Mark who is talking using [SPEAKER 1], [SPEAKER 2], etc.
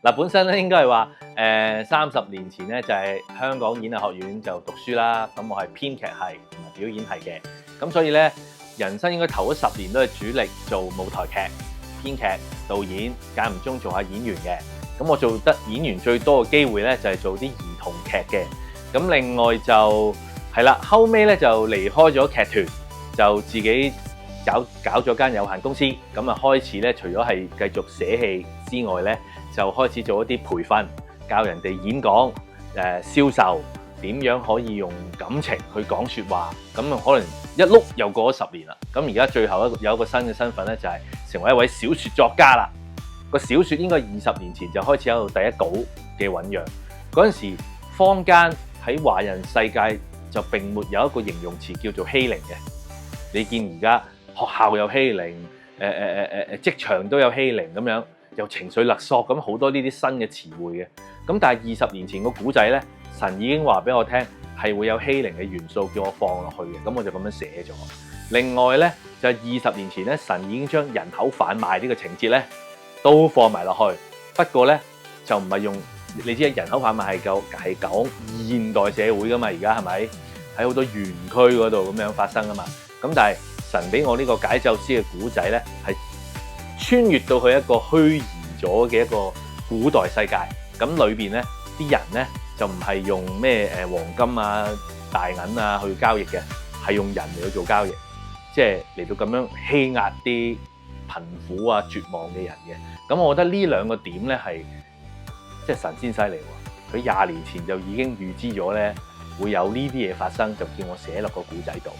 [SPEAKER 1] 嗱，本身咧應該係話30年前咧就係香港演藝學院就讀書啦，咁我係編劇系同埋表演系嘅，咁所以咧人生應該頭嗰10年都係主力做舞台劇、編劇、導演，間唔中做下演員嘅。咁我做得演員最多嘅機會咧就係做啲兒童劇嘅。咁另外就係啦，後尾咧就離開咗劇團，就自己搞咗間有限公司。咁啊開始咧，除咗係繼續寫戲之外咧，就開始做一啲培訓，教人哋演講、銷售，點樣可以用感情去講説話。咁可能一碌又過咗10年啦。咁而家最後有一個新嘅身份咧，就係成為一位小説作家啦。個小説應該20年前就開始有第一稿嘅醖釀。嗰陣時坊間喺華人世界就並沒有一個形容詞叫做欺凌嘅。你見而家學校有欺凌，職場都有欺凌咁樣，又情緒勒索咁好多呢啲新嘅詞彙嘅。咁但係20年前個古仔咧，神已經話俾我聽係會有欺凌嘅元素，叫我放落去嘅。咁我就咁樣寫咗。另外咧就係20年前咧，神已經將人口販賣呢個情節咧都放埋落去。不過咧就唔係用，你知人口販賣係講現代社會噶嘛，而家係咪喺好多園區嗰度咁樣發生噶嘛？咁但係神俾我呢個解咒師嘅古仔咧，係穿越到去一個虛擬咗嘅一個古代世界。咁裏邊咧啲人咧就唔係用咩黃金啊、大銀啊去交易嘅，係用人嚟去做交易，即係嚟到咁樣欺壓啲貧苦啊、絕望嘅人嘅。咁我覺得呢兩個點咧係即係神仙犀利喎！佢20年前就已經預知咗咧會有呢啲嘢發生，就叫我寫落個古仔度。